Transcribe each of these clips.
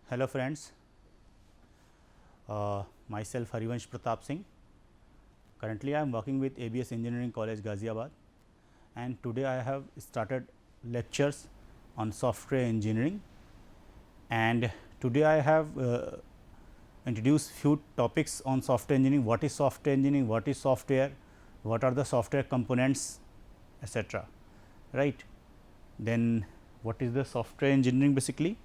Hello friends, myself Harivansh Pratap Singh. Currently I am working with ABS Engineering College Ghaziabad, and today I have started lectures on software engineering, and today I have introduced few topics on software engineering. What is software engineering, what is software, what are the software components, etc. right. Then what is the software engineering basically?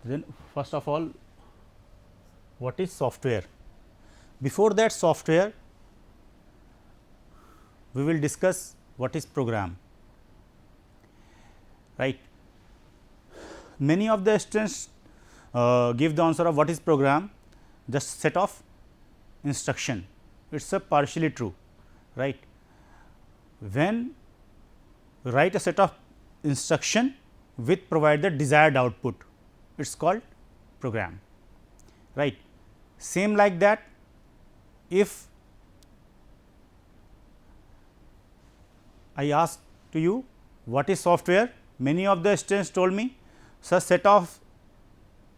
Then first of all, what is software? Before that software, we will discuss what is program, right. Many of the students give the answer of what is program, just set of instruction. It is a partially true, right. When write a set of instruction with provide the desired output, it is called program, right. Same like that, if I ask to you what is software, many of the students told me such set of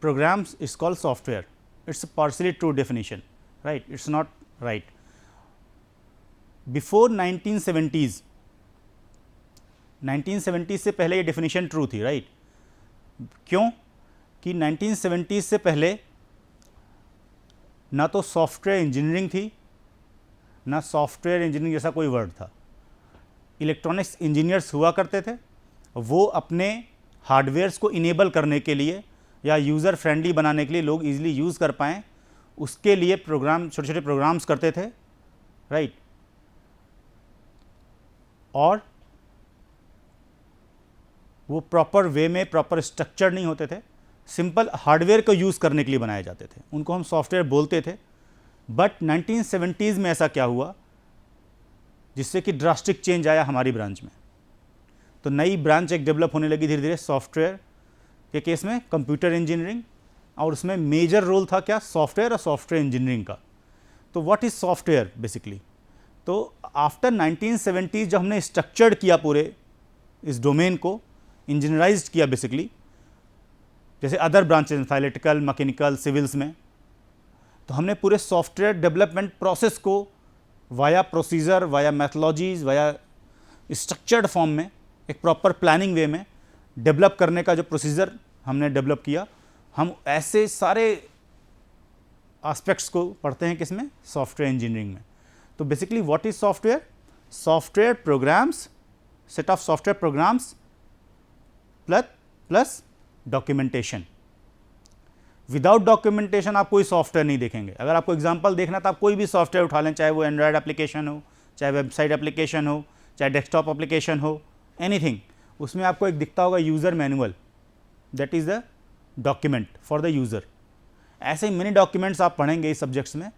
programs is called software. It is a partially true definition, right. It is not right. Before 1970s, 1970 से पहले ये definition true थी, right. क्यों कि 1970 से पहले ना तो सॉफ्टवेयर इंजीनियरिंग थी, ना सॉफ्टवेयर इंजीनियरिंग जैसा कोई वर्ड था. इलेक्ट्रॉनिक्स इंजीनियर्स हुआ करते थे, वो अपने हार्डवेयर्स को इनेबल करने के लिए या यूज़र फ्रेंडली बनाने के लिए लोग इजीली यूज़ कर पाएँ, उसके लिए प्रोग्राम छोटे छोटे प्रोग्राम्स करते थे, राइट. और वो प्रॉपर वे में प्रॉपर स्ट्रक्चर नहीं होते थे, सिंपल हार्डवेयर को यूज़ करने के लिए बनाए जाते थे, उनको हम सॉफ्टवेयर बोलते थे. बट 1970s में ऐसा क्या हुआ जिससे कि ड्रास्टिक चेंज आया हमारी ब्रांच में. तो नई ब्रांच एक डेवलप होने लगी धीरे धीरे सॉफ्टवेयर के केस में, कंप्यूटर इंजीनियरिंग, और उसमें मेजर रोल था क्या, सॉफ्टवेयर और सॉफ्टवेयर इंजीनियरिंग का. तो व्हाट इज़ सॉफ्टवेयर बेसिकली. तो आफ्टर 1970 जब हमने स्ट्रक्चर्ड किया पूरे इस डोमेन को, इंजीनियराइज्ड किया बेसिकली, जैसे अदर ब्रांचेस था इलेक्ट्रिकल, मैकेनिकल, सिविल्स में, तो हमने पूरे सॉफ्टवेयर डेवलपमेंट प्रोसेस को via procedure, via methodologies, via structured form में एक प्रॉपर प्लानिंग वे में डेवलप करने का जो प्रोसीजर हमने डेवलप किया, हम ऐसे सारे एस्पेक्ट्स को पढ़ते हैं किसमें, सॉफ्टवेयर इंजीनियरिंग में. तो basically what is software, software programmes, set of software programmes plus documentation. Without documentation आप कोई सॉफ्टवेयर नहीं देखेंगे. अगर आपको एग्जांपल देखना तो आप कोई भी सॉफ्टवेयर उठा लें, चाहे वो एंड्रॉयड एप्लीकेशन हो, चाहे वेबसाइट एप्लीकेशन हो, चाहे डेस्कटॉप एप्लीकेशन हो, एनीथिंग, उसमें आपको एक दिखता होगा user manual, that is the document for the user. ऐसे ही मेनी डॉक्यूमेंट्स आप पढ़ेंगे इस सब्जेक्ट्स में,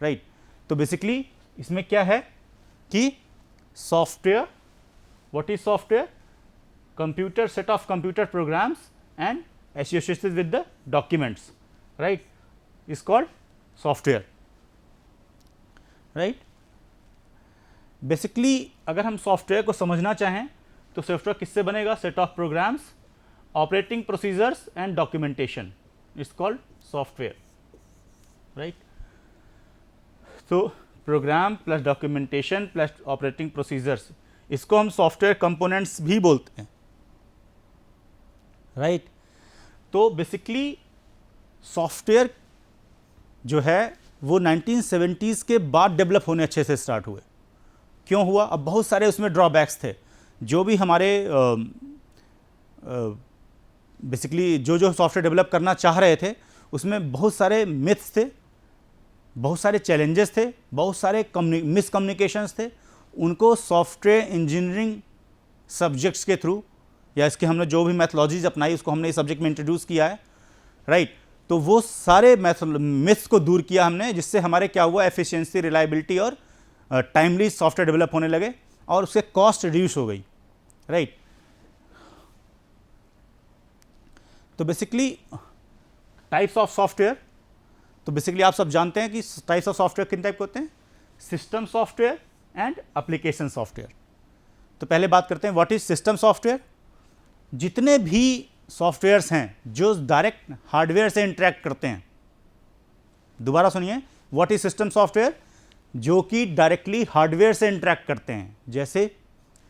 राइट. तो बेसिकली इसमें क्या है कि software, what is software, computer set of computer programs and associated with the documents, right, is called software, right. Basically अगर हम सॉफ्टवेयर को समझना चाहें तो सॉफ्टवेयर किससे बनेगा, set of programs, operating procedures and documentation is called software, right. तो program plus documentation plus operating procedures, इसको हम सॉफ्टवेयर कंपोनेंट्स भी बोलते हैं, राइट. तो बेसिकली सॉफ्टवेयर जो है वो 1970s के बाद डेवलप होने अच्छे से स्टार्ट हुए. क्यों हुआ, अब बहुत सारे उसमें ड्रॉबैक्स थे. जो भी हमारे बेसिकली जो सॉफ्टवेयर डेवलप करना चाह रहे थे उसमें बहुत सारे मिथ्स थे, बहुत सारे चैलेंजेस थे, बहुत सारे मिसकम्युनिकेशंस थे. उनको सॉफ्टवेयर इंजीनियरिंग सब्जेक्ट्स के थ्रू या इसके हमने जो भी मैथोलॉजीज अपनाई उसको हमने इस सब्जेक्ट में इंट्रोड्यूस किया है, राइट. तो वो सारे मिथ्स को दूर किया हमने, जिससे हमारे क्या हुआ, एफिशिएंसी, रिलायबिलिटी और टाइमली सॉफ्टवेयर डेवलप होने लगे और उससे कॉस्ट रिड्यूस हो गई, राइट. तो बेसिकली टाइप्स ऑफ सॉफ्टवेयर, तो बेसिकली आप सब जानते हैं कि टाइप्स ऑफ सॉफ्टवेयर किन टाइप के होते हैं, system software and application software. तो पहले बात करते हैं व्हाट इज सिस्टम सॉफ्टवेयर. जितने भी सॉफ्टवेयर्स हैं जो डायरेक्ट हार्डवेयर से इंटरेक्ट करते हैं, दोबारा सुनिए, व्हाट इज सिस्टम सॉफ्टवेयर? जो कि डायरेक्टली हार्डवेयर से इंटरेक्ट करते हैं, जैसे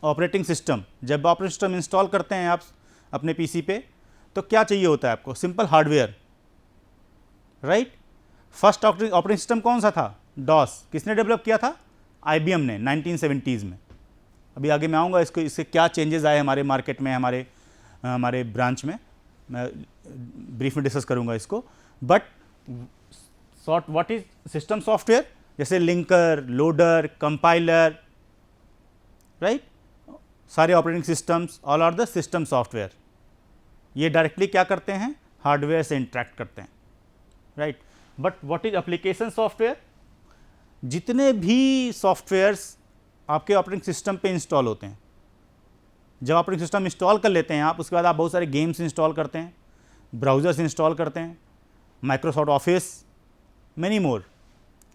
ऑपरेटिंग सिस्टम। जब ऑपरेटिंग सिस्टम इंस्टॉल करते हैं आप अपने पीसी पे, तो क्या चाहिए होता है आपको? Simple hardware, right. First operating system कौन सा था? डॉस। किसने डेवलप किया था? IBM ने 1970s में। अभी आगे मैं आऊँगा इससे क्या चेंजेस आए हमारे मार्केट में, हमारे ब्रांच में, मैं ब्रीफ में डिस्कस करूँगा इसको। But what is system software? जैसे लिंकर, लोडर, कंपाइलर, राइट, सारे operating systems all are the system software. ये डायरेक्टली क्या करते हैं? हार्डवेयर से इंटरेक्ट करते हैं, right. But what is application software? जितने भी सॉफ्टवेयर्स आपके ऑपरेटिंग सिस्टम पे इंस्टॉल होते हैं, जब ऑपरेटिंग सिस्टम इंस्टॉल कर लेते हैं आप, उसके बाद आप बहुत सारे गेम्स इंस्टॉल करते हैं, ब्राउज़र्स इंस्टॉल करते हैं, Microsoft office, many more,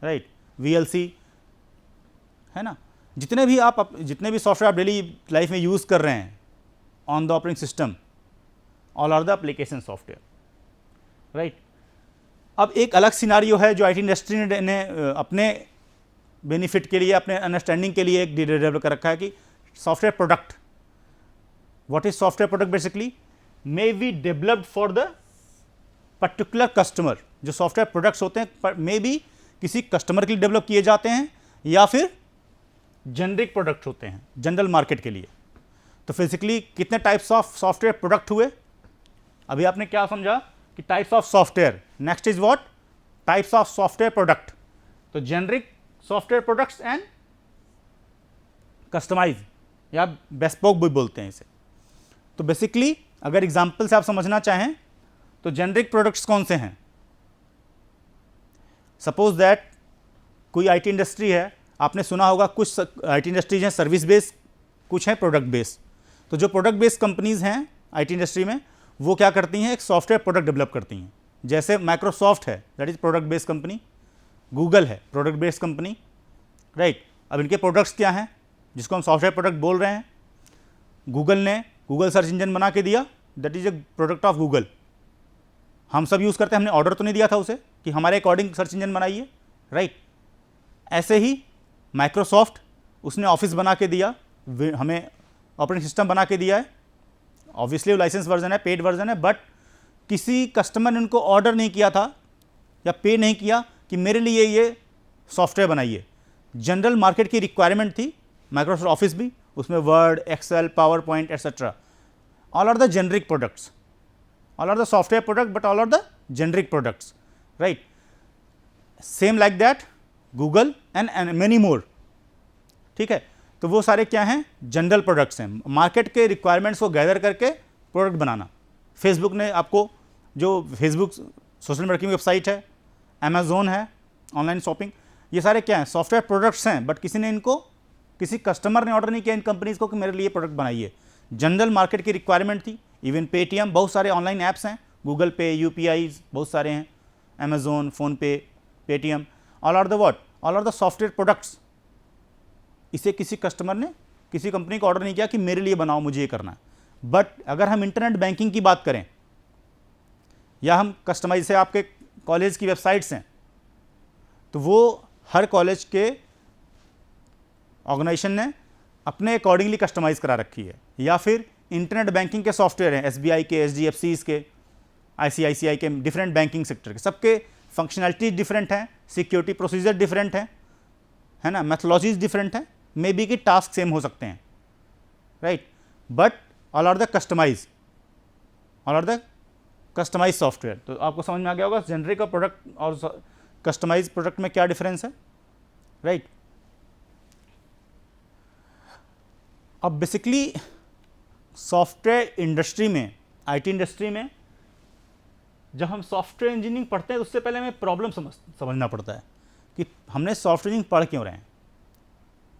right, VLC, है ना। जितने भी सॉफ्टवेयर आप डेली लाइफ में यूज़ कर रहे हैं on the operating system, all are the application software, right. अब एक अलग सिनारियो है जो IT इंडस्ट्री ने अपने बेनिफिट के लिए, अपने अंडरस्टैंडिंग के लिए एक डेवलप कर रखा है कि software product. What is software product? Basically may be developed for the particular customer. जो सॉफ्टवेयर प्रोडक्ट्स होते हैं मे बी किसी कस्टमर के लिए डेवलप किए जाते हैं, या फिर जेनरिक प्रोडक्ट होते हैं जनरल मार्केट के लिए। तो फिजिकली कितने टाइप्स ऑफ सॉफ्टवेयर प्रोडक्ट हुए? अभी आपने क्या समझा कि types of software. Next is what? Types of software product. तो generic software products and customize, या बेस्पोक भी बोलते हैं इसे। तो बेसिकली अगर एग्जांपल से आप समझना चाहें तो जेनरिक प्रोडक्ट्स कौन से हैं? सपोज दैट कोई IT इंडस्ट्री है, आपने सुना होगा कुछ IT इंडस्ट्रीज हैं सर्विस बेस्ड, कुछ हैं प्रोडक्ट बेस्ड। तो जो प्रोडक्ट बेस्ड कंपनीज हैं IT इंडस्ट्री में, वो क्या करती हैं? एक सॉफ्टवेयर प्रोडक्ट डेवलप करती हैं। जैसे माइक्रोसॉफ्ट है, that is product based company. Google है, प्रोडक्ट बेस्ड कंपनी, राइट। अब इनके प्रोडक्ट्स क्या हैं जिसको हम सॉफ्टवेयर प्रोडक्ट बोल रहे हैं? गूगल ने गूगल सर्च इंजन बना के दिया, that is a product of Google. हम सब यूज़ करते हैं, हमने ऑर्डर तो नहीं दिया था उसे कि हमारे अकॉर्डिंग सर्च इंजन बनाइए, राइट। ऐसे ही माइक्रोसॉफ्ट, उसने ऑफिस बना के दिया, हमें ऑपरेटिंग सिस्टम बना के दिया है। ऑब्वियसली वो लाइसेंस वर्जन है, पेड वर्जन है, बट किसी कस्टमर ने उनको ऑर्डर नहीं किया था या पे नहीं किया कि मेरे लिए ये सॉफ्टवेयर बनाइए। जनरल मार्केट की रिक्वायरमेंट थी। माइक्रोसॉफ्ट ऑफिस भी, उसमें word, excel, power point etcetera, all are the generic products. All are the software product but all are the generic products, right. Same like that Google and many more, ठीक है। तो वो सारे क्या हैं? General products हैं। Market के requirements को गैदर करके प्रोडक्ट बनाना। फेसबुक ने आपको, जो फेसबुक सोशल मार्केटिंग वेबसाइट है, अमेजोन है, ऑनलाइन शॉपिंग, ये सारे क्या हैं? सॉफ्टवेयर प्रोडक्ट्स हैं, बट किसी कस्टमर ने ऑर्डर नहीं किया इन कंपनीज को कि मेरे लिए प्रोडक्ट बनाइए। जनरल मार्केट की रिक्वायरमेंट थी। इवन पेटीएम, बहुत सारे ऑनलाइन ऐप्स हैं, गूगल पे, UPI बहुत सारे हैं, Amazon, PhonePe, Paytm, all are the what? All are the software products. इसे किसी कस्टमर ने, किसी कंपनी को ऑर्डर नहीं किया कि मेरे लिए बनाओ, मुझे ये करना है। बट अगर हम इंटरनेट बैंकिंग की बात करें, या हम कस्टमाइज से, आपके कॉलेज की वेबसाइट्स हैं, तो वो हर कॉलेज के ऑर्गेनाइजेशन ने अपने अकॉर्डिंगली कस्टमाइज करा रखी है। या फिर इंटरनेट बैंकिंग के सॉफ्टवेयर हैं, SBI के, HDFCs के, ICICI के, डिफरेंट बैंकिंग सेक्टर के, सबके फंक्शनैलिटी डिफरेंट हैं, सिक्योरिटी प्रोसीजर डिफरेंट हैं, है ना, मैथोलॉजीज डिफरेंट हैं, मे बी कि टास्क सेम हो सकते हैं, right. But all are the customize, all are the customize software. तो आपको समझ में आ गया होगा जेनरिक का प्रोडक्ट और कस्टमाइज प्रोडक्ट में क्या डिफरेंस है, राइट। अब बेसिकली सॉफ्टवेयर इंडस्ट्री में, IT इंडस्ट्री में, जब हम सॉफ्टवेयर इंजीनियरिंग पढ़ते हैं तो उससे पहले हमें प्रॉब्लम समझना पड़ता है कि हमने सॉफ्टवेयर इंजीनियरिंग पढ़ क्यों रहे हैं,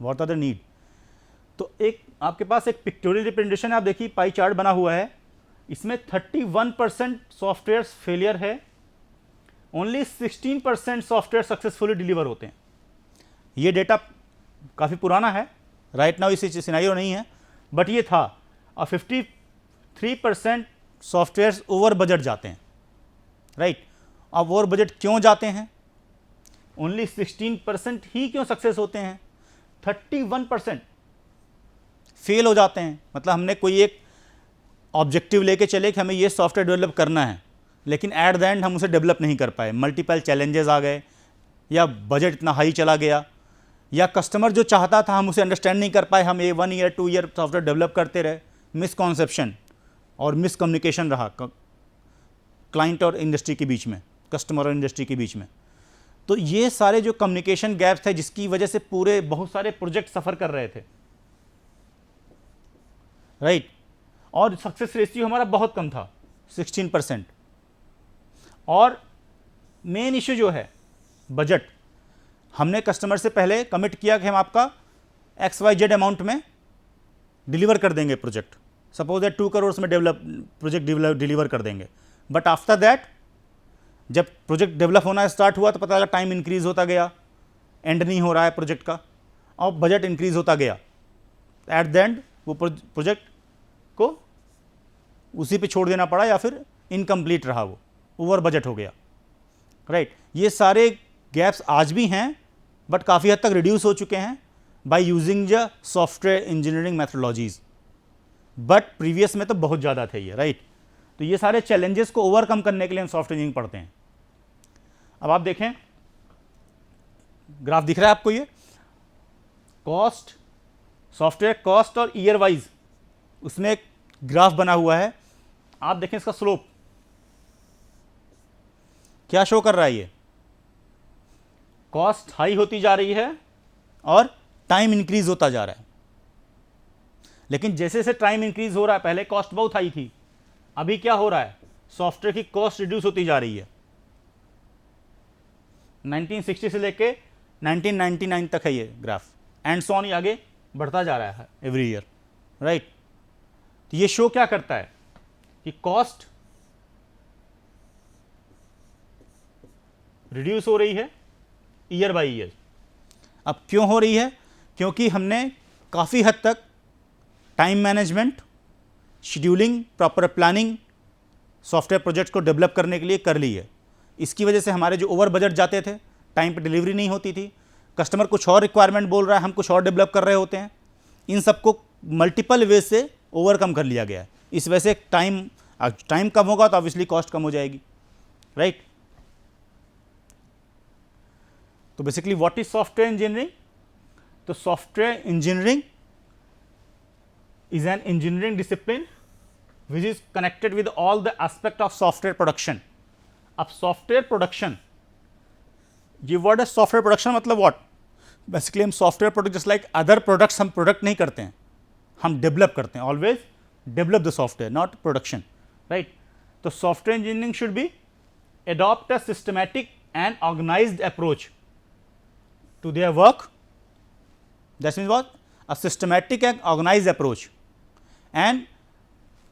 व्हाट आर द नीड। तो एक आपके पास एक पिक्टोरियल रिप्रेजेंटेशन है, आप देखिए पाई चार्ट बना हुआ है, इसमें 31% सॉफ्टवेयर फेलियर है, ओनली 16% सॉफ्टवेयर सक्सेसफुली डिलीवर होते हैं। ये डेटा काफ़ी पुराना है, राइट नाउ इसी सिनेरियो नहीं है, बट ये था। और 3% सॉफ्टवेयर ओवर बजट जाते हैं, राइट। अब ओवर बजट क्यों जाते हैं? ओनली 16% ही क्यों सक्सेस होते हैं? 31% फेल हो जाते हैं। मतलब हमने कोई एक ऑब्जेक्टिव लेके चले कि हमें ये सॉफ्टवेयर डेवलप करना है, लेकिन एट द एंड हम उसे डेवलप नहीं कर पाए। मल्टीपल चैलेंजेस आ गए, या बजट इतना हाई चला गया, या कस्टमर जो चाहता था हम उसे अंडरस्टैंड नहीं कर पाए। हम 1 ईयर 2 ईयर सॉफ्टवेयर डेवलप करते रहे, मिसकॉन्सेप्शन और मिसकम्युनिकेशन रहा क्लाइंट और इंडस्ट्री के बीच में, कस्टमर और इंडस्ट्री के बीच में। तो ये सारे जो कम्युनिकेशन गैप्स थे, जिसकी वजह से पूरे बहुत सारे प्रोजेक्ट सफ़र कर रहे थे, राइट। और सक्सेस रेशियो हमारा बहुत कम था, 16%। और मेन इशू जो है बजट, हमने कस्टमर से पहले कमिट किया कि हम आपका XYZ अमाउंट में डिलीवर कर देंगे प्रोजेक्ट। सपोज दैट 2 करोड़ में प्रोजेक्ट डिलीवर कर देंगे, बट आफ्टर दैट जब प्रोजेक्ट डेवलप होना स्टार्ट हुआ तो पता लगा टाइम इंक्रीज होता गया, एंड नहीं हो रहा है प्रोजेक्ट का, और बजट इंक्रीज होता गया। एट द एंड वो प्रोजेक्ट को उसी पे छोड़ देना पड़ा, या फिर इनकम्प्लीट रहा, वो ओवर बजट हो गया, राइट। ये सारे गैप्स आज भी हैं, बट काफ़ी हद तक रिड्यूस हो चुके हैं by using the software engineering methodologies, but previous में तो बहुत ज़्यादा थे ये, राइट। तो ये सारे चैलेंजेस को ओवरकम करने के लिए हम सॉफ्टवेयर इंजीनियरिंग पढ़ते हैं। अब आप देखें, ग्राफ दिख रहा है आपको, ये कॉस्ट, सॉफ्टवेयर कॉस्ट और ईयर वाइज उसमें एक ग्राफ बना हुआ है। आप देखें इसका स्लोप क्या शो कर रहा है। ये कॉस्ट हाई होती जा रही है और टाइम इंक्रीज होता जा रहा है। लेकिन जैसे जैसे टाइम इंक्रीज हो रहा है, पहले कॉस्ट बहुत हाई थी, अभी क्या हो रहा है, सॉफ्टवेयर की कॉस्ट रिड्यूस होती जा रही है। 1960 से लेके 1999 तक है ये ग्राफ, एंड सो ऑन, आगे बढ़ता जा रहा है एवरी ईयर, राइट। तो ये शो क्या करता है कि कॉस्ट रिड्यूस हो रही है ईयर बाय ईयर। अब क्यों हो रही है? क्योंकि हमने काफ़ी हद तक time management, scheduling, proper planning software projects को डेवलप करने के लिए कर ली है। इसकी वजह से हमारे जो ओवर बजट जाते थे, टाइम पे डिलीवरी नहीं होती थी, कस्टमर कुछ और रिक्वायरमेंट बोल रहा है, हम कुछ और डेवलप कर रहे होते हैं, इन सबको मल्टीपल वे से ओवरकम कर लिया गया है। इस वजह से टाइम कम होगा तो ऑब्वियसली कॉस्ट कम हो जाएगी, राइट। तो basically what is software engineering? तो software engineering is an engineering discipline which is connected with all the aspect of software production. अब सॉफ्टवेयर प्रोडक्शन, ये वर्ड है सॉफ्टवेयर प्रोडक्शन, मतलब व्हाट? बेसिकली हम software product just like other products, हम product नहीं करते हैं, हम डेवलप करते हैं। Always develop the software, not production, right. तो software engineering should be adopt a systematic and organized approach to their work. That means what? A systematic and organized approach, and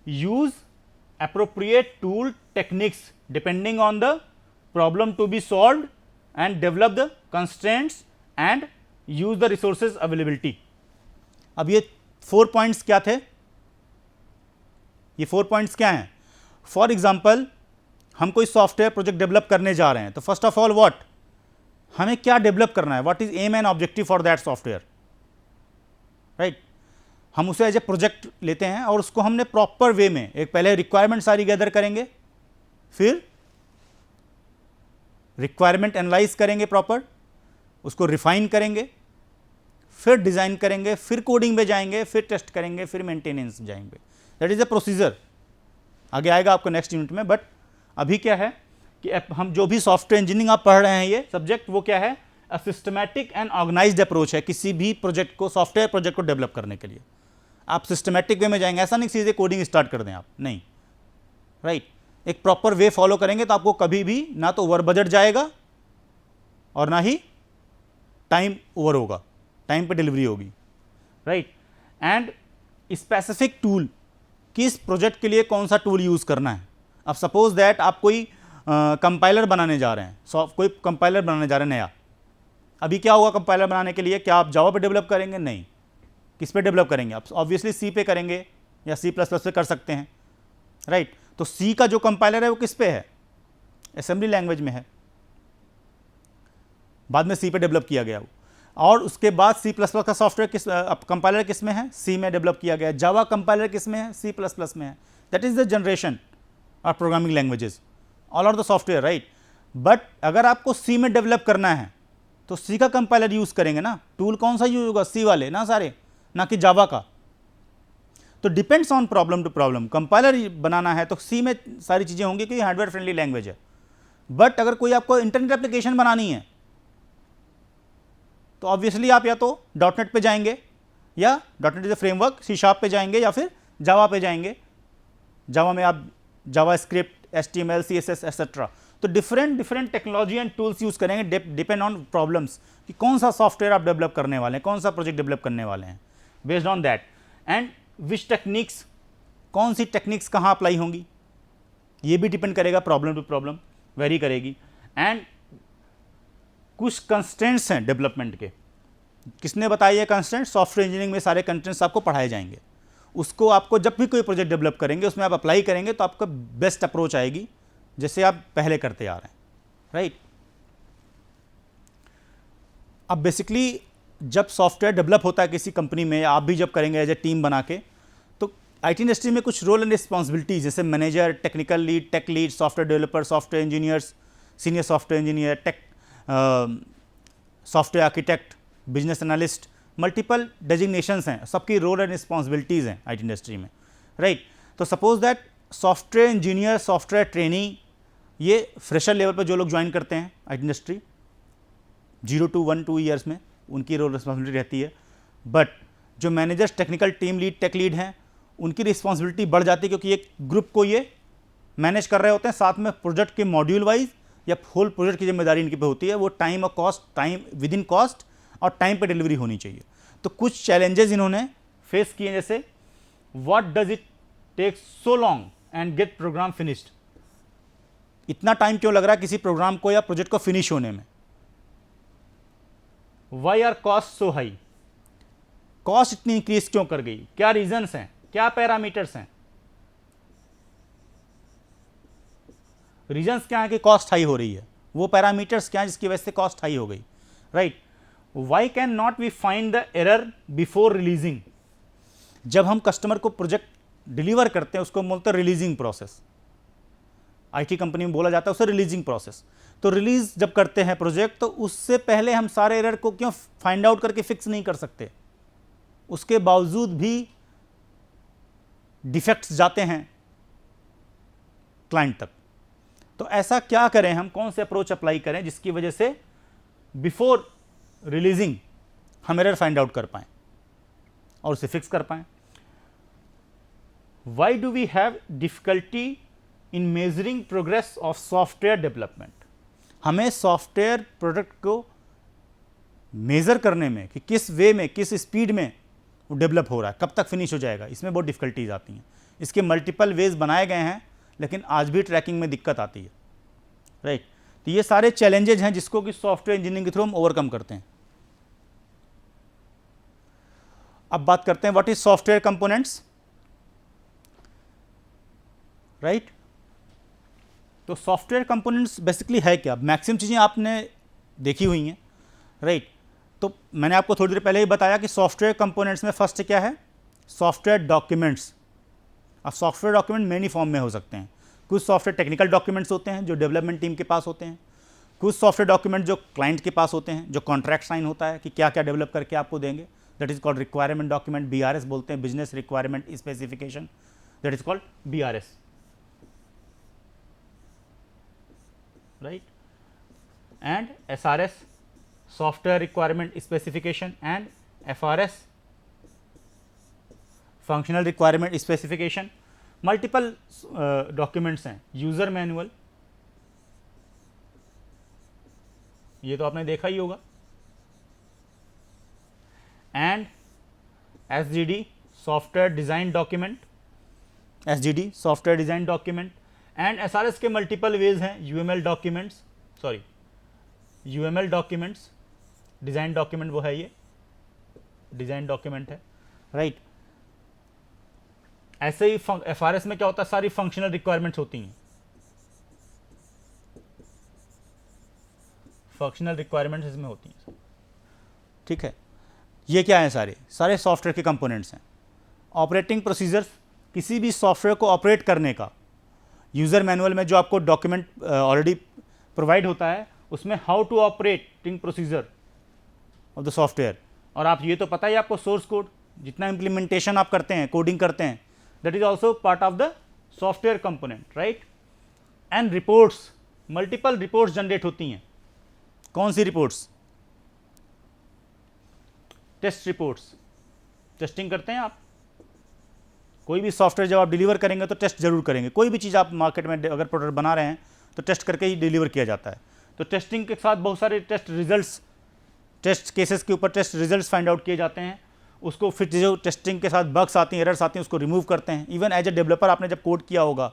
use appropriate tool techniques depending on the problem to be solved, and develop the constraints and use the resources availability. अब ये 4 points क्या थे? ये 4 points क्या हैं? For example, हम कोई software project develop करने जा रहे हैं, तो फर्स्ट ऑफ ऑल व्हाट, हमें क्या डेवलप करना है, what is aim and objective for that software, right. हम उसे एज ए प्रोजेक्ट लेते हैं और उसको हमने प्रॉपर वे में, एक पहले रिक्वायरमेंट सारी गैदर करेंगे, फिर रिक्वायरमेंट एनालाइज करेंगे प्रॉपर, उसको रिफाइन करेंगे, फिर डिज़ाइन करेंगे, फिर कोडिंग में जाएंगे, फिर टेस्ट करेंगे, फिर मेंटेनेंस जाएंगे। दैट इज़ अ प्रोसीजर, आगे आएगा आपको नेक्स्ट यूनिट में। बट अभी क्या है कि हम जो भी सॉफ्टवेयर इंजीनियरिंग आप पढ़ रहे हैं, ये सब्जेक्ट वो क्या है, a systematic and organised approach है किसी भी प्रोजेक्ट को, सॉफ्टवेयर प्रोजेक्ट को डेवलप करने के लिए। आप सिस्टमैटिक वे में जाएंगे, ऐसा नहीं सीधे कोडिंग स्टार्ट कर दें आप, नहीं, राइट। एक प्रॉपर वे फॉलो करेंगे तो आपको कभी भी ना तो ओवर बजट जाएगा और ना ही टाइम ओवर होगा, टाइम पे डिलीवरी होगी, राइट। एंड स्पेसिफिक टूल, किस प्रोजेक्ट के लिए कौन सा टूल यूज़ करना है। अब सपोज दैट आप कोई कंपाइलर बनाने जा रहे हैं, कोई कंपाइलर बनाने जा रहे हैं नया, अभी क्या होगा कंपाइलर बनाने के लिए, क्या आप जावा पे डेवलप करेंगे? नहीं। किस पे डेवलप करेंगे आप? ऑब्वियसली सी पे करेंगे या C++ पे कर सकते हैं, राइट। तो सी का जो कंपाइलर है वो किस पे है, असेंबली लैंग्वेज में है, बाद में सी पे डेवलप किया गया वो। और उसके बाद सी प्लस प्लस का सॉफ्टवेयर किस कंपाइलर किस में है, सी में डेवलप किया गया। जावा कंपाइलर किस में है, सी प्लस प्लस में है। That is the generation of programming languages, all are the software, right. But अगर आपको सी में डेवलप करना है तो सी का कंपाइलर यूज करेंगे ना। टूल कौन सा यूज होगा, सी वाले ना सारे, ना कि जावा का। तो depends on problem to problem. Compiler बनाना है तो सी में सारी चीजें होंगी क्योंकि हार्डवेयर फ्रेंडली लैंग्वेज है। बट अगर कोई आपको इंटरनेट एप्लीकेशन बनानी है तो ऑब्वियसली आप या तो डॉटनेट पे जाएंगे, या dot net is framework, C sharp पे जाएंगे, या फिर जावा पे जाएंगे। जावा में आप जावा स्क्रिप्ट, HTML, CSS एक्सेट्रा। तो different technology and tools use करेंगे, डिपेंड ऑन प्रॉब्लम्स कि कौन सा सॉफ्टवेयर आप डेवलप करने वाले हैं, कौन सा प्रोजेक्ट डेवलप करने वाले हैं, based on that. And which techniques, कौन सी टेक्निक्स कहाँ अप्लाई होंगी, ये भी डिपेंड करेगा, प्रॉब्लम टू प्रॉब्लम वेरी करेगी। एंड कुछ कंस्ट्रेंट्स हैं डेवलपमेंट के, किसने बताया ये कंस्ट्रेंट, सॉफ्टवेयर इंजीनियरिंग में सारे कंस्ट्रेंट्स आपको पढ़ाए जाएंगे। उसको आपको जब भी कोई प्रोजेक्ट डेवलप करेंगे उसमें आप अप्लाई करेंगे तो आपका बेस्ट अप्रोच आएगी, जैसे आप पहले करते आ रहे हैं, राइट। अब बेसिकली जब सॉफ्टवेयर डेवलप होता है किसी कंपनी में, आप भी जब करेंगे एज ए टीम बना के, तो आईटी इंडस्ट्री में कुछ रोल एंड रिस्पॉन्सिबिलिटीज जैसे manager, technical lead, tech lead, software developer, software engineers, senior software engineer, tech software architect, business analyst, multiple designations हैं, सबकी रोल एंड रिस्पॉन्सिबिलिटीज़ हैं आईटी इंडस्ट्री में, राइट। तो suppose that software engineer, software trainee, ये fresher level पर जो लोग join करते हैं आईटी इंडस्ट्री 0 to 1-2 ईयर्स में, उनकी रोल रिस्पॉन्सिबिलिटी रहती है। बट जो managers, technical team lead, tech lead हैं, उनकी रिस्पॉन्सिबिलिटी बढ़ जाती है क्योंकि एक ग्रुप को ये मैनेज कर रहे होते हैं, साथ में प्रोजेक्ट के मॉड्यूल वाइज या होल प्रोजेक्ट की जिम्मेदारी इनकी पे होती है। वो टाइम और cost, time with in cost और टाइम पे डिलीवरी होनी चाहिए। तो कुछ चैलेंजेस इन्होंने फेस किए, जैसे what does it take so long and get program finished, इतना टाइम क्यों लग रहा है किसी प्रोग्राम को या प्रोजेक्ट को फिनिश होने में। Why are cost so high, cost इतनी इंक्रीज क्यों कर गई, क्या रीजंस हैं, क्या पैरामीटर्स हैं, रीजंस क्या है कि कॉस्ट हाई हो रही है, वो पैरामीटर्स क्या है जिसकी वजह से कॉस्ट हाई हो गई, right. Why can not we find the error before releasing, जब हम कस्टमर को प्रोजेक्ट डिलीवर करते हैं उसको बोलते हैं रिलीजिंग प्रोसेस, आईटी कंपनी में बोला जाता है उसे रिलीजिंग प्रोसेस। तो रिलीज जब करते हैं प्रोजेक्ट तो उससे पहले हम सारे एरर को क्यों फाइंड आउट करके फिक्स नहीं कर सकते, उसके बावजूद भी डिफेक्ट्स जाते हैं क्लाइंट तक। तो ऐसा क्या करें हम, कौन से अप्रोच अप्लाई करें जिसकी वजह से बिफोर रिलीजिंग हम एरर फाइंड आउट कर पाएं और उसे फिक्स कर पाएं। Why do we have difficulty in measuring progress of software development, हमें सॉफ्टवेयर प्रोडक्ट को मेजर करने में कि किस वे में, किस स्पीड में वो डेवलप हो रहा है, कब तक फिनिश हो जाएगा, इसमें बहुत डिफिकल्टीज आती हैं। इसके मल्टीपल वेज बनाए गए हैं लेकिन आज भी ट्रैकिंग में दिक्कत आती है, राइट। तो ये सारे चैलेंजेस हैं जिसको कि सॉफ्टवेयर इंजीनियरिंग के थ्रू हम ओवरकम करते हैं। अब बात करते हैं what is software components, right. तो सॉफ्टवेयर कंपोनेंट्स बेसिकली है क्या, मैक्सिमम चीज़ें आपने देखी हुई हैं, राइट। तो मैंने आपको थोड़ी देर पहले ही बताया कि सॉफ्टवेयर कंपोनेंट्स में फर्स्ट क्या है, सॉफ्टवेयर डॉक्यूमेंट्स। अब सॉफ्टवेयर डॉक्यूमेंट मेनी फॉर्म में हो सकते हैं, कुछ सॉफ्टवेयर टेक्निकल डॉक्यूमेंट्स होते हैं जो डेवलपमेंट टीम के पास होते हैं, कुछ सॉफ्टवेयर डॉक्यूमेंट जो क्लाइंट के पास होते हैं, जो कॉन्ट्रैक्ट साइन होता है कि क्या क्या डेवलप करके आपको देंगे, that is called requirement document, BRS बोलते हैं, business requirement specification, that is called BRS, right. And SRS, software requirement specification, and FRS, functional requirement specification. Multiple documents हैं, यूजर मैनुअल, ये तो आपने देखा ही होगा, and SDD, software design document, SDD software design document. And SRS के multiple ways हैं, UML documents, sorry UML documents, design document वो है, ये डिजाइन डॉक्यूमेंट है, राइट। ऐसे ही FRS में क्या होता है, सारी फंक्शनल रिक्वायरमेंट्स होती हैं, फंक्शनल रिक्वायरमेंट्स इसमें होती हैं, ठीक है। ये क्या है, सारे सारे सॉफ्टवेयर के कंपोनेंट्स हैं। ऑपरेटिंग प्रोसीजर्स, किसी भी सॉफ्टवेयर को ऑपरेट करने का यूज़र मैनुअल में जो आपको डॉक्यूमेंट ऑलरेडी प्रोवाइड होता है, उसमें how to operating procedure of the software, और आप ये तो पता ही आपको सोर्स कोड, जितना इम्प्लीमेंटेशन आप करते हैं, कोडिंग करते हैं, that is also part of the software component, right. And reports, multiple reports generate होती हैं। कौन सी रिपोर्ट्स? Test reports. टेस्टिंग करते हैं आप, कोई भी सॉफ्टवेयर जब आप डिलीवर करेंगे तो टेस्ट जरूर करेंगे। कोई भी चीज़ आप मार्केट में अगर प्रोडक्ट बना रहे हैं तो टेस्ट करके ही डिलीवर किया जाता है। तो टेस्टिंग के साथ बहुत सारे टेस्ट रिजल्ट्स, टेस्ट केसेस के ऊपर टेस्ट रिजल्ट्स फाइंड आउट किए जाते हैं। उसको फिर जो टेस्टिंग के साथ बग्स आती हैं, एरर्स आती हैं, उसको रिमूव करते हैं। इवन एज ए डेवलपर आपने जब कोड किया होगा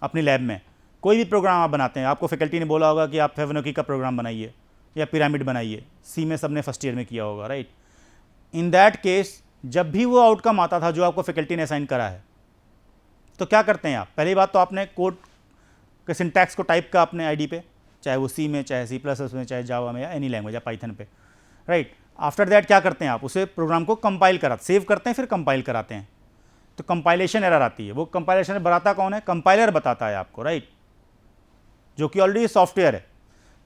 अपनी लैब में, कोई भी प्रोग्राम आप बनाते हैं, आपको फैकल्टी ने बोला होगा कि आप फेवनोकी का प्रोग्राम बनाइए या पिरामिड बनाइए, सी में सबने फर्स्ट ईयर में किया होगा, राइट। इन दैट केस जब भी वो आउटकम आता था जो आपको फैकल्टी ने असाइन करा है, तो क्या करते हैं आप? पहली बात तो आपने कोड के सिंटैक्स को टाइप का अपने आईडी पे, चाहे वो सी में, चाहे C++ में, चाहे जावा में, या एनी लैंग्वेज, या पाइथन पे, राइट। आफ्टर दैट क्या करते हैं आप? उसे प्रोग्राम को कंपाइल कराते, सेव करते हैं, फिर कंपाइल कराते हैं। तो कंपाइलेशन एरर आती है। वो कंपाइलेशन बताता कौन है? कंपाइलर बताता है आपको, राइट, जो कि ऑलरेडी सॉफ्टवेयर है,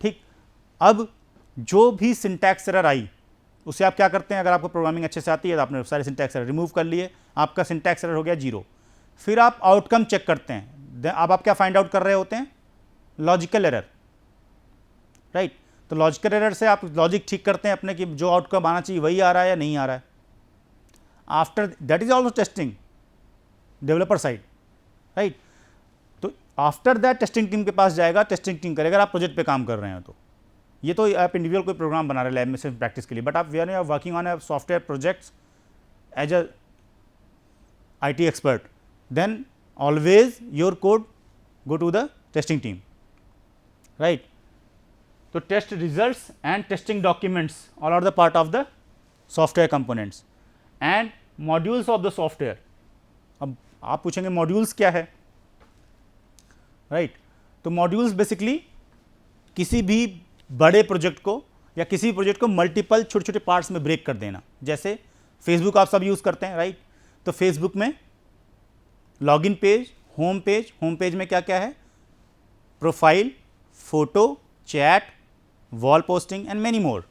ठीक। अब जो भी सिंटैक्स एरर आई उसे आप क्या करते हैं? अगर आपको प्रोग्रामिंग अच्छे से आती है तो आपने सारे सिंटैक्स एरर रिमूव कर लिए, आपका सिंटैक्स एरर हो गया 0। फिर आप आउटकम चेक करते हैं। अब आप क्या फाइंड आउट कर रहे होते हैं? Logical error, right. तो लॉजिकल एरर से आप लॉजिक ठीक करते हैं अपने कि जो आउटकम आना चाहिए वही आ रहा है या नहीं आ रहा है। After that is also testing, developer side, right. तो आफ्टर दैट टेस्टिंग टीम के पास जाएगा, टेस्टिंग टीम करेगा। आप प्रोजेक्ट पे काम कर रहे हैं तो ये तो आप इंडिविजुअल कोई प्रोग्राम बना रहे हैं लैब में सिर्फ प्रैक्टिस के लिए, बट आप we are working on a software projects as a IT expert, then always your code go to the testing team, right. So test results and testing documents all are the part of the software components and modules of the software. अब आप पूछेंगे modules क्या है, right. तो modules basically किसी भी बड़े project को या किसी भी प्रोजेक्ट को मल्टीपल छोटे छोटे पार्ट्स में ब्रेक कर देना। जैसे फेसबुक आप सब यूज़ करते हैं, राइट। तो फेसबुक में login page, home page, home page में क्या क्या है? Profile, photo, chat, wall posting and many more,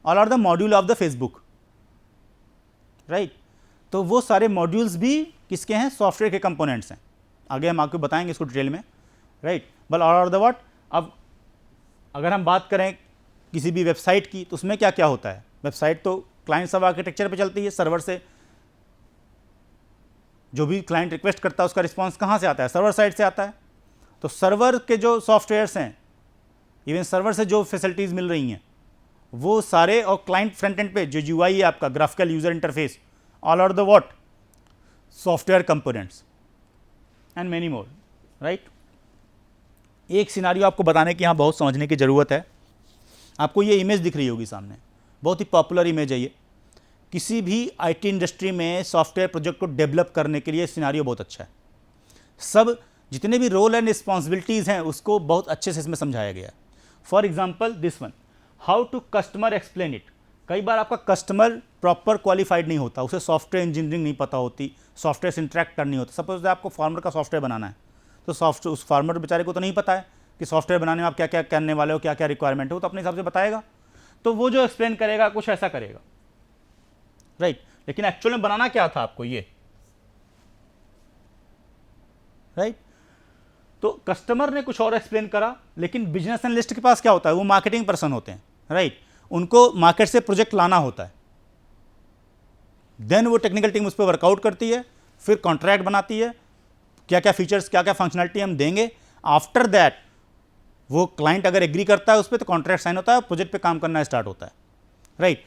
all are the module of the Facebook, right. तो वो सारे मॉड्यूल्स भी किसके हैं? सॉफ्टवेयर के कंपोनेंट्स हैं। आगे हम आपको बताएंगे इसको डिटेल में, right. But all are the what? अब अगर हम बात करें किसी भी वेबसाइट की तो उसमें क्या क्या होता है? वेबसाइट तो क्लाइंट सर्वर आर्किटेक्चर पे चलती है। सर्वर से जो भी क्लाइंट रिक्वेस्ट करता है उसका रिस्पांस कहाँ से आता है? सर्वर साइड से आता है। तो सर्वर के जो सॉफ्टवेयर्स हैं, इवन सर्वर से जो फैसिलिटीज़ मिल रही हैं वो सारे, और क्लाइंट फ्रंट एंड पे जो UI है आपका, graphical user interface, all are the what? Software components and many more, right. एक सिनारियो आपको बताने की यहाँ बहुत समझने की ज़रूरत है। आपको ये इमेज दिख रही होगी सामने, बहुत ही पॉपुलर इमेज है ये। किसी भी IT इंडस्ट्री में सॉफ्टवेयर प्रोजेक्ट को डेवलप करने के लिए सिनारियो बहुत अच्छा है। सब जितने भी रोल एंड रिस्पॉन्सिबिलिटीज़ हैं उसको बहुत अच्छे से इसमें समझाया गया है। For example this one, how to customer explain it. कई बार आपका कस्टमर प्रॉपर क्वालिफाइड नहीं होता, उसे सॉफ्टवेयर इंजीनियरिंग नहीं पता होती, सॉफ्टवेयर से इंटरेक्ट करनी होती। सपोज आपको फार्मर का सॉफ्टवेयर बनाना है, तो सॉफ्टवेयर उस फार्मर बेचारे को तो नहीं पता है कि सॉफ्टवेयर बनाने में आप क्या क्या करने वाले हो, क्या क्या रिक्वायरमेंट हो, तो अपने हिसाब से बताएगा। तो वो जो एक्सप्लेन करेगा कुछ ऐसा करेगा, राइट। लेकिन एक्चुअल में बनाना क्या था आपको ये, राइट। तो कस्टमर ने कुछ और एक्सप्लेन करा, लेकिन बिजनेस एनालिस्ट के पास क्या होता है? वो मार्केटिंग पर्सन होते हैं, राइट। उनको मार्केट से प्रोजेक्ट लाना होता है। देन वो टेक्निकल टीम उस पर वर्कआउट करती है, फिर कॉन्ट्रैक्ट बनाती है, क्या क्या फीचर्स, क्या क्या फंक्शनलिटी हम देंगे। आफ्टर दैट वो क्लाइंट अगर एग्री करता है उस पर तो कॉन्ट्रैक्ट साइन होता है, प्रोजेक्ट पे काम करना स्टार्ट होता है, राइट।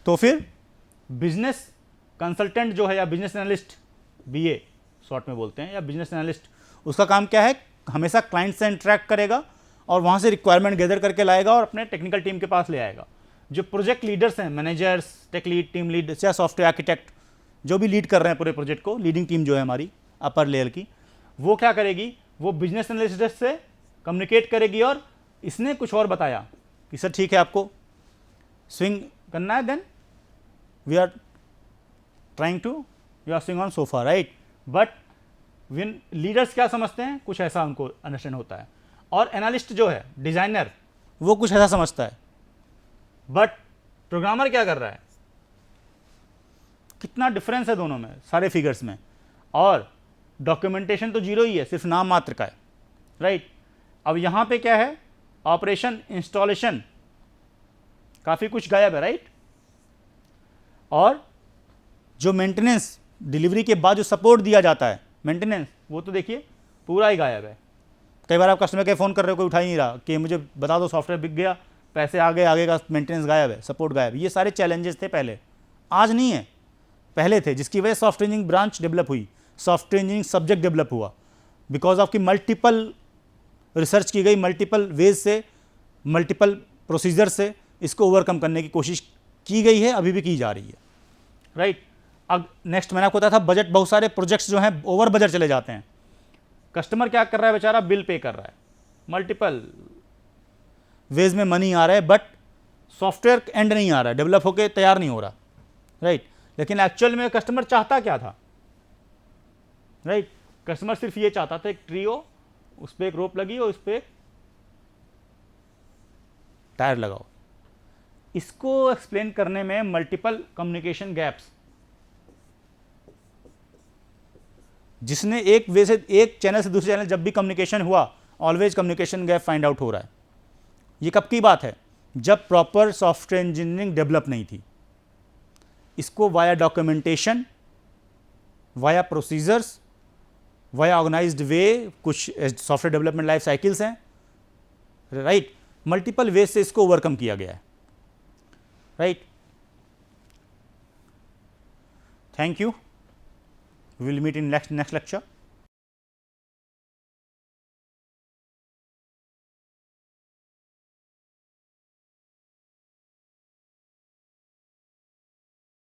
तो फिर बिजनेस कंसल्टेंट जो है या बिजनेस एनालिस्ट, BA शॉर्ट में बोलते हैं, या बिजनेस एनालिस्ट, उसका काम क्या है? हमेशा क्लाइंट से इंटरेक्ट करेगा और वहाँ से रिक्वायरमेंट गैदर करके लाएगा और अपने टेक्निकल टीम के पास ले आएगा। जो प्रोजेक्ट लीडर्स हैं, managers, tech lead, team lead या सॉफ्टवेयर आर्किटेक्ट, जो भी लीड कर रहे हैं पूरे प्रोजेक्ट को, लीडिंग टीम जो है हमारी अपर लेयर की, वो क्या करेगी, वो बिजनेस एनालिस्ट से कम्युनिकेट करेगी और इसने कुछ और बताया कि सर ठीक है आपको स्विंग करना है, then we are trying to you are swing on sofa, right. But when leaders क्या समझते हैं, कुछ ऐसा उनको अंडरस्टैंड होता है, और एनालिस्ट जो है डिजाइनर वो कुछ ऐसा समझता है। बट प्रोग्रामर क्या कर रहा है, कितना डिफरेंस है दोनों में सारे फिगर्स में, और डॉक्यूमेंटेशन तो जीरो ही है, सिर्फ नाम मात्र का है, राइट। अब यहां पे क्या है, ऑपरेशन इंस्टॉलेशन काफी कुछ गायब है, राइट। और जो मेंटेनेंस डिलीवरी के बाद जो सपोर्ट दिया जाता है मेंटेनेंस, वो तो देखिए पूरा ही गायब है। कई बार आप कस्टमर के फ़ोन कर रहे हो, कोई उठा ही नहीं रहा कि मुझे बता दो सॉफ्टवेयर बिक गया, पैसे आ गए, आगे का मेंटेनेंस गायब है, सपोर्ट गायब है। ये सारे चैलेंजेस थे पहले, आज नहीं है, पहले थे, जिसकी वजह सॉफ्टवेयर इंजीनियरिंग ब्रांच डेवलप हुई, सॉफ्टवेयर इंजीनियरिंग सब्जेक्ट डेवलप हुआ, बिकॉज ऑफ की मल्टीपल रिसर्च की गई, मल्टीपल वेज से, मल्टीपल प्रोसीजर से इसको ओवरकम करने की कोशिश की गई है, अभी भी की जा रही है, राइट। अब नेक्स्ट मैंने आपको बताया था बजट, बहुत सारे प्रोजेक्ट्स जो हैं ओवर बजट चले जाते हैं। कस्टमर क्या कर रहा है बेचारा, बिल पे कर रहा है, मल्टीपल वेज में मनी आ रहा है, बट सॉफ्टवेयर एंड नहीं आ रहा है, डेवलप होकर तैयार नहीं हो रहा, राइट। लेकिन एक्चुअल में कस्टमर चाहता क्या था, राइट। कस्टमर सिर्फ ये चाहता था एक ट्री हो, उस पर एक रोप लगी और उस पर एक टायर लगाओ। इसको एक्सप्लेन करने में मल्टीपल कम्युनिकेशन गैप्स, जिसने एक वे से, एक चैनल से दूसरे चैनल जब भी कम्युनिकेशन हुआ, always communication gap find out हो रहा है। ये कब की बात है, जब प्रॉपर सॉफ्टवेयर इंजीनियरिंग डेवलप नहीं थी। इसको via documentation, via procedures, via organised way, कुछ सॉफ्टवेयर डेवलपमेंट लाइफ साइकिल्स हैं, राइट, मल्टीपल वे से इसको ओवरकम किया गया है, right. Thank you, we will meet in next lecture.